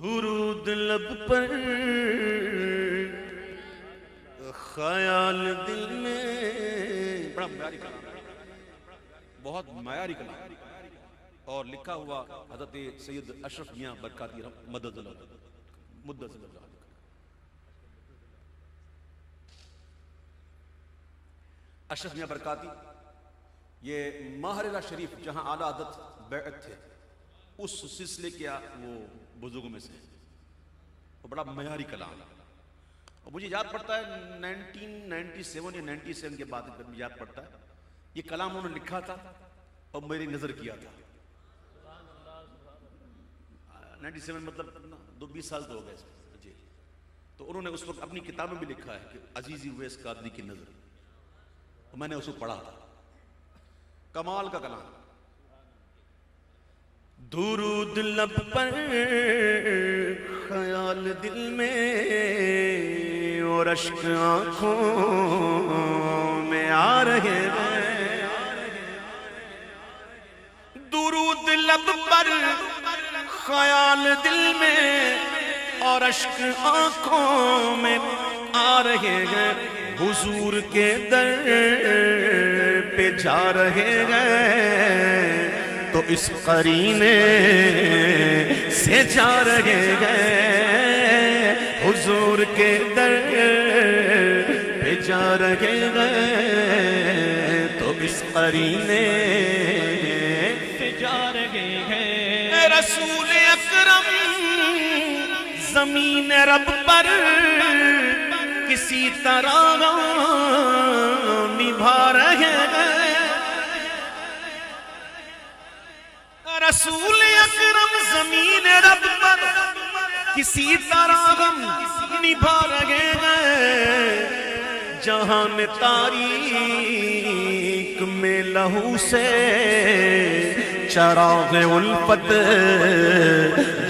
درود لب پر خیال دل میں. بڑا معیاری کلام، بہت معیاری کلام، اور لکھا ہوا حضرت سید اشرف میاں برکاتی مدد اللہ. اشرف میاں برکاتی یہ ماہرہ شریف جہاں اعلیٰ حضرت بیعت تھے اس سلسلے کے وہ بزرگوں میں سے وہ بڑا معیاری کلام. اور مجھے یاد پڑتا ہے 1997 یا 97 کے بعد یاد پڑتا ہے یہ کلام انہوں نے لکھا تھا اور میری نظر کیا تھا. 97 مطلب 20 سال تو ہو گئے جی. تو انہوں نے اس وقت اپنی کتاب میں بھی لکھا ہے کہ عزیزی اویس قادری کی نظر، میں نے اس کو پڑھا تھا. کمال کا کلام. درود لب پر خیال دل میں اور اشک آنکھوں میں آ رہے ہیں. درود لب پر خیال دل میں اور اشک آنکھوں میں آ رہے ہیں. حضور کے در پہ جا رہے ہیں تو اس قرینے سے جا رہے ہیں. حضور کے در پہ جا رہے ہیں تو اس قرینے سے جا رہے ہیں. رسول اکرم زمین رب پر کسی طرح نبھا رہے ہیں. رسول اکرم زمین رب پر کسی طرح نبھا رہے ہیں. جہان تاریک میں لہو سے چراغ الفت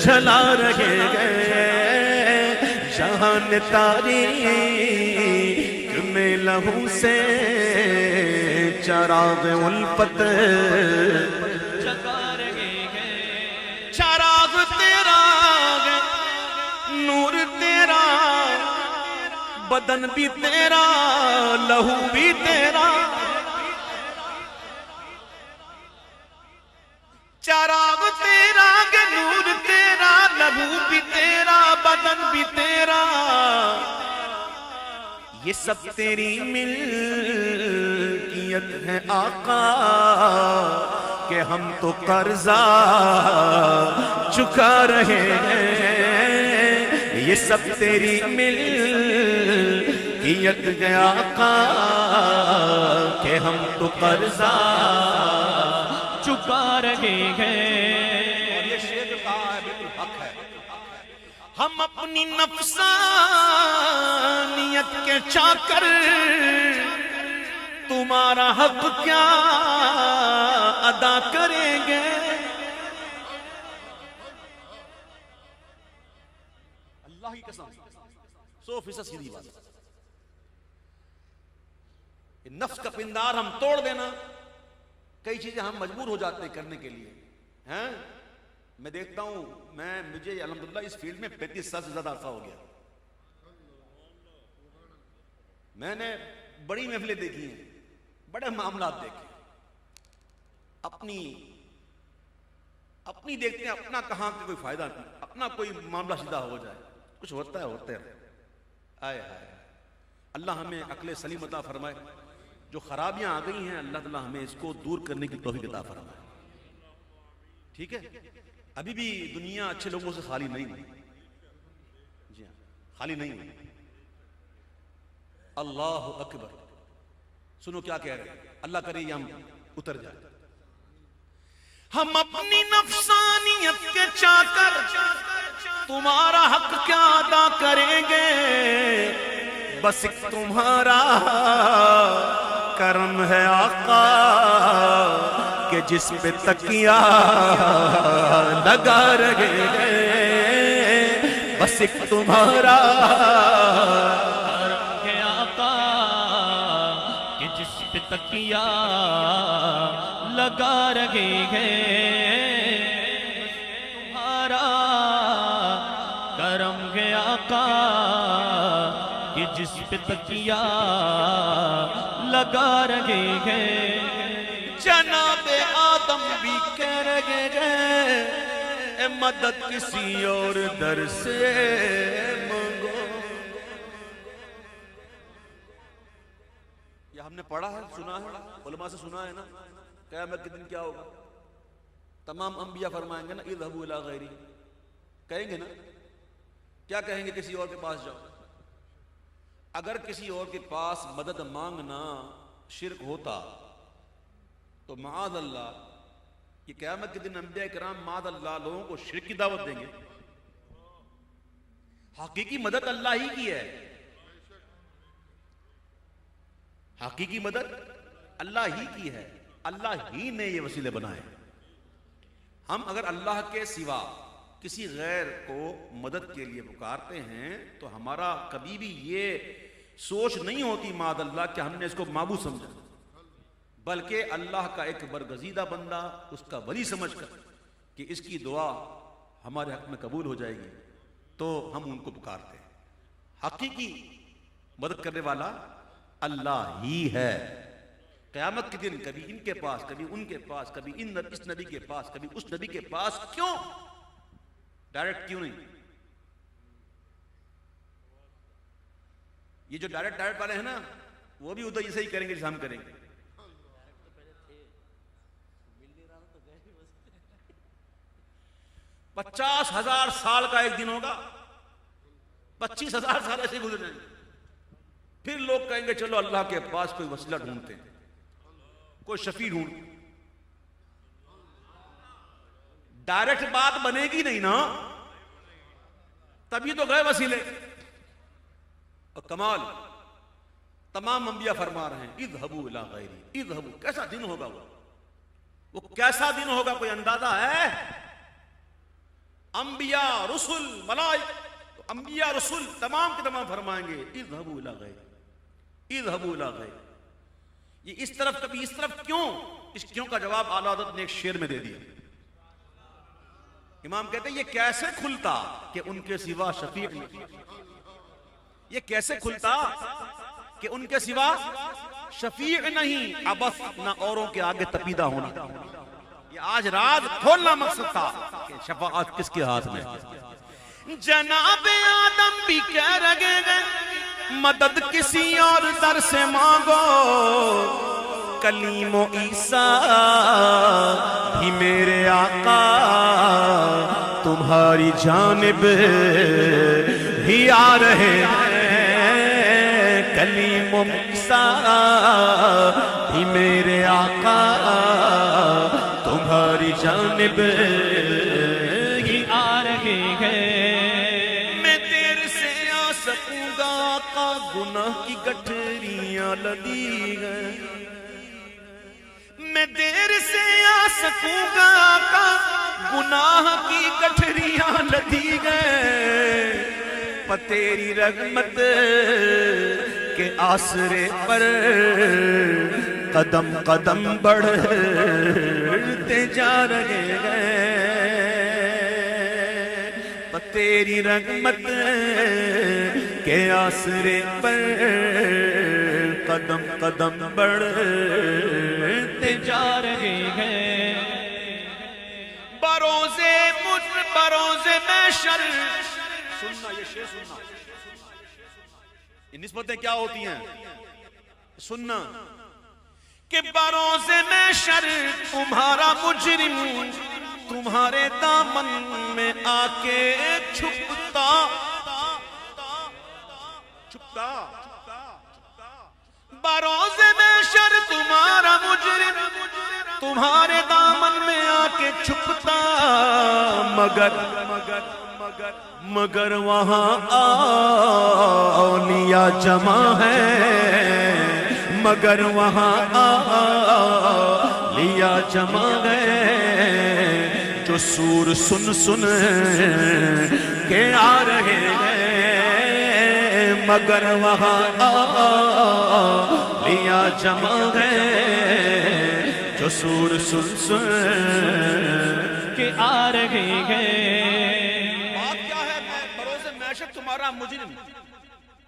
جلا رہے ہیں. جہان تاریک میں لہو سے چراغ الفت جلا رہے ہیں. چراغ تیرا نور تیرا بدن بھی تیرا لہو بھی تیرا. چراغ تیرا نور تیرا لہو بھی تیرا بدن بھی تیرا. یہ سب تیری ملکیت ہے آقا کہ ہم تو قرضہ چکا رہے ہیں. یہ سب تیری ملکیت ہے آقا کہ ہم تو قرضہ چکا رہے ہیں. اور یہ شعر جو کہا ہے بالکل حق ہے. ہم اپنی نفسانیت کے چاکر تمہارا حق کیا ادا کریں گے. اللہ کی قسم 100% سیدھی بات. نفس کا پندار ہم توڑ دینا، کئی چیزیں ہم مجبور ہو جاتے ہیں کرنے کے لیے ہیں. میں دیکھتا ہوں مجھے الحمدللہ اس فیلڈ میں 35 سال سے زیادہ عرصہ ہو گیا. میں نے بڑی محفلیں دیکھی ہیں، بڑے معاملات دیکھے. اپنی دیکھتے ہیں اپنا کہاں کا کوئی فائدہ نہیں، اپنا کوئی معاملہ سیدھا ہو جائے. کچھ ہوتا ہے آئے ہائے. اللہ ہمیں عقل سلیم عطا فرمائے. جو خرابیاں آ گئی ہیں اللہ تعالیٰ ہمیں اس کو دور کرنے کی توفیق عطا فرمائے. ٹھیک ہے. ابھی بھی دنیا اچھے لوگوں سے خالی نہیں ہے. جی ہاں خالی نہیں ہے. اللہ اکبر. سنو کیا کہہ رہے ہیں. اللہ کرے یہ ہم اتر جائیں. ہم اپنی نفسانیت کے چاکر تمہارا حق کیا ادا کریں گے. بس ایک تمہارا کرم ہے آقا کہ جس پہ تکیہ لگا رہے ہیں. بس ایک تمہارا کرم ہے آقا کہ جس پہ تکیہ لگا رہے ہیں. تمہارا آقا کہ جس پہ تکیہ لگا رہے ہیں. جناب آدم بھی کہہ رہے ہیں اے مدد کسی اور در سے مانگو. یہ ہم نے پڑھا ہے، سنا ہے، علماء سے سنا ہے نا. قیامت کے دن کیا ہوگا؟ تمام انبیاء فرمائیں گے نا اذهبوا الى غیری، کہیں گے نا. کیا کہیں گے؟ کسی اور کے پاس جاؤ. اگر کسی اور کے پاس مدد مانگنا شرک ہوتا تو معاذ اللہ یہ قیامت کے دن انبیاء کرام معاذ اللہ لوگوں کو شرک کی دعوت دیں گے. حقیقی مدد اللہ ہی کی ہے. حقیقی مدد اللہ ہی کی ہے. اللہ ہی نے یہ وسیلے بنائے. ہم اگر اللہ کے سوا کسی غیر کو مدد کے لیے پکارتے ہیں تو ہمارا کبھی بھی یہ سوچ نہیں ہوتی معاذ اللہ کہ ہم نے اس کو معبود سمجھا، بلکہ اللہ کا ایک برگزیدہ بندہ، اس کا ولی سمجھ کر کہ اس کی دعا ہمارے حق میں قبول ہو جائے گی تو ہم ان کو پکارتے ہیں. حقیقی مدد کرنے والا اللہ ہی ہے. قیامت کے دن کبھی ان کے پاس، کبھی ان کے پاس، کبھی اس نبی کے پاس، کبھی اس نبی کے پاس. کیوں ڈائریکٹ کیوں نہیں؟ یہ جو ڈائریکٹ والے ہیں نا وہ بھی ادھر ایسے ہی کریں گے جیسے ہم کریں گے. 50,000 سال کا ایک دن ہوگا، 25,000 سال ایسے گزر جائیں گے. پھر لوگ کہیں گے چلو اللہ کے پاس کوئی وسیلہ ڈھونڈتے ہیں، کوئی شفیع ڈھونڈ. ڈائریکٹ بات بنے گی نہیں نا، تبھی تو گئے وسیلے. اور کمال تمام انبیاء فرما رہے ہیں اذهبوا الى غیری اذهبوا. کیسا دن ہوگا وہ کیسا دن ہوگا کوئی اندازہ ہے؟ انبیاء رسل ملائکہ، انبیاء رسل تمام کے تمام فرمائیں گے اذهبوا الى غیری اذهبوا الى غیری. یہ اس طرف کبھی اس طرف کیوں؟ اس کیوں کا جواب اعلیٰ حضرت نے ایک شعر میں دے دیا. امام کہتے ہیں یہ کیسے کھلتا کہ ان کے سوا شفیع نہیں. یہ کیسے کھلتا کہ ان کے سوا شفیع نہیں. ابس نہ اوروں کے آگے تپیدہ ہونا. یہ آج راز کھولنا مقصد تھا کہ شفاعت کس کے ہاتھ میں. جناب آدم بھی کہہ رہے ہیں مدد کسی اور در سے مانگو. کلیم و عیسیٰ بھی میرے آقا تمہاری جانب ہی آ رہے ہیں. کلیم و عیسیٰ بھی میرے آقا تمہاری جانب ہی آ رہے ہیں. میں دیر سے آ سکوں گا آقا گناہ کی گٹھریاں لدی ہیں. میں دیر سے آ سکوں گا آقا گناہ کی گٹھریاں لدی گئے. تیری رحمت کے آسرے پر قدم قدم بڑھتے جا رہے ہیں. تیری رحمت کے آسرے پر قدم قدم بڑھتے جا رہے ہیں. بروز محشر سننا، یہ شعر سننا. یہ نسبتیں کیا ہوتی ہیں سننا. کہ بروز محشر تمہارا مجرم تمہارے دامن میں آ کے چھپتا. بروز محشر تمہارا مجرم تمہارے دامن میں آ کے چھپتا. مگر وہاں اولیاء جمع ہے. مگر وہاں اولیاء جمع ہے جو سور سن سن کے آ رہے ہیں. مگر وہاں اولیاء جمع ہے جو سور سن سن کے آ رہے ہیں. شک تمہارا مجرم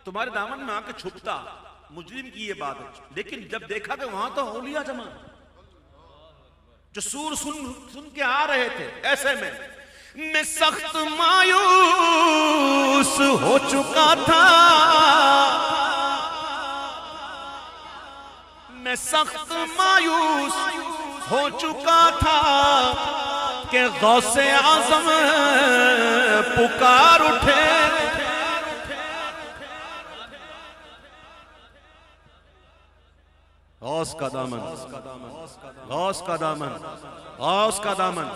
تمہارے دامن میں آ کے چھپتا، مجرم کی یہ بات ہے. لیکن جب دیکھا کہ وہاں تو اولیاء جمع جو سور سن کے آ رہے تھے، ایسے میں سخت مایوس ہو چکا تھا، میں سخت مایوس ہو چکا تھا کہ غوث اعظم پکار اٹھے. غوث کا دامن، غوث کا دامن، غوث کا دامن.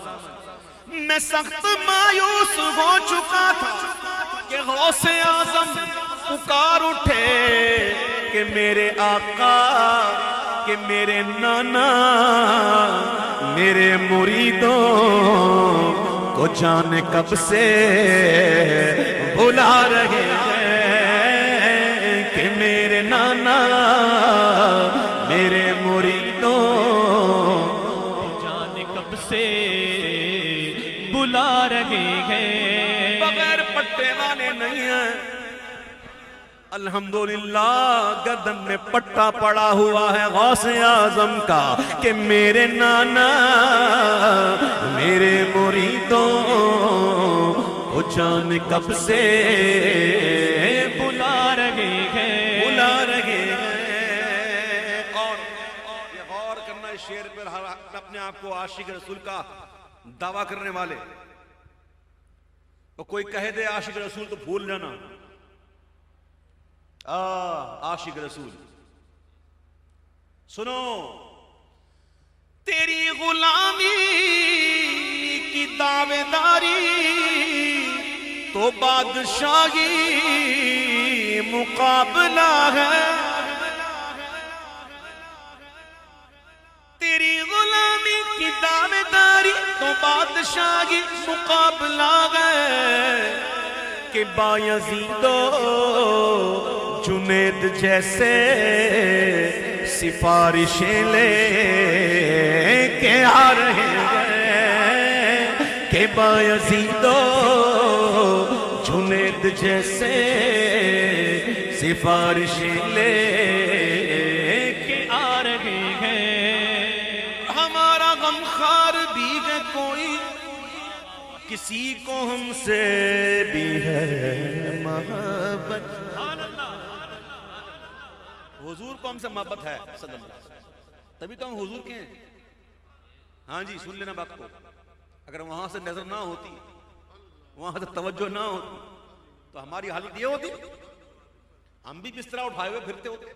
میں سخت مایوس ہو چکا تھا کہ غوث اعظم پکار اٹھے کہ میرے آقا، کہ میرے نانا میرے مریدوں کو جانے کب سے بلا رہے ہیں، کہ میرے نانا میرے مریدوں جانے کب سے بلا رہے ہیں. بغیر پٹے والے نہیں ہیں. الحمدللہ گردن میں پٹا پڑا ہوا ہے غوث اعظم کا کہ میرے نانا میرے مریدوں کو جانے کب سے بلا رہے ہیں، بلا رہے ہیں. اور یہ غور کرنا اس شعر پر، اپنے آپ کو عاشق رسول کا دعویٰ کرنے والے اور کوئی کہہ دے عاشق رسول تو بھول جانا. عاشق رسول سنو، تیری غلامی کی دعوے داری تو بادشاہی مقابلہ ہے. تیری غلامی کی دعوے داری تو بادشاہی مقابلہ ہے کہ بایزید و جنید جیسے سفارشیں لے کے آ رہے ہیں، کہ بایزید و جنید جیسے سفارشیں لے کہ آ رہے ہیں. ہمارا غمخوار بھی ہے کوئی، کسی کو ہم سے بھی ہے محبت. حضور کو ہم سے محبت ہے صلی اللہ علیہ وسلم، تبھی تو ہم حضور کے ہیں. ہاں جی سن لینا بات کو، اگر وہاں سے نظر نہ ہوتی، وہاں سے توجہ نہ ہوتی تو ہماری حالت یہ ہوتی، ہم بھی بسترا اٹھائے ہوئے پھرتے ہوتے.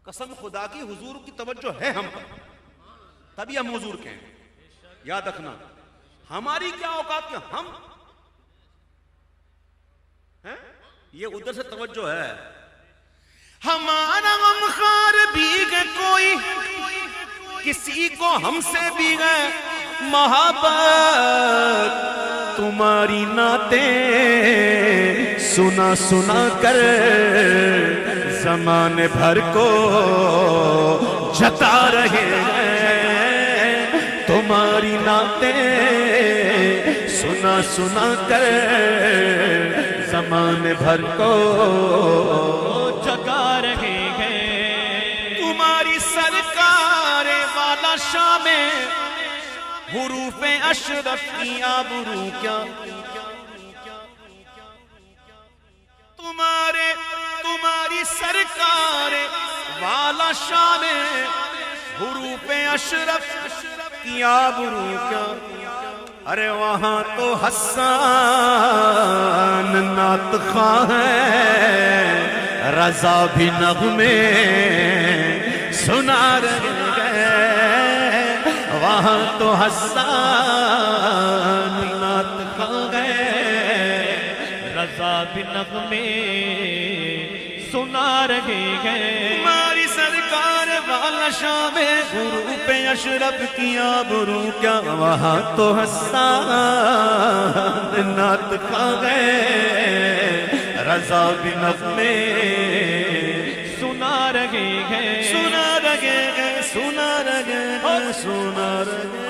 قسم خدا کی حضور کی توجہ ہے ہم پر، تبھی ہم حضور کے ہیں. یاد رکھنا ہماری کیا اوقات کے ہم ہیں، یہ ادھر سے توجہ ہے. ہمارا غمخوار بھی ہے کوئی، کسی کو ہم سے بھی ہے محبت. تمہاری نعتیں سنا سنا کر زمانے بھر کو جتا رہے ہیں. تمہاری نعتیں سنا سنا کر زمانے بھر کو جگا رہے ہیں. تمہاری سرکار والا شام حروف اشرف کی آبرو کیا، تمہاری سرکار والا شام حروف اشرف کی آبرو کیا. ارے وہاں تو حسان نعت خواں ہے، رضا بھی نغمے سنا رہے ہیں. وہاں تو حسان نعت خواں ہے، رضا بھی نغمے سنا رہے ہیں. ہماری سرکار والا شام حروف اشرف کی آبرو کیا. وہاں تو حسان نعت خواں ہے، رضا بھی نغمے سنا رہے ہیں. سنا رہے ہیں، سنا رہے ہیں، سنا رہے ہیں.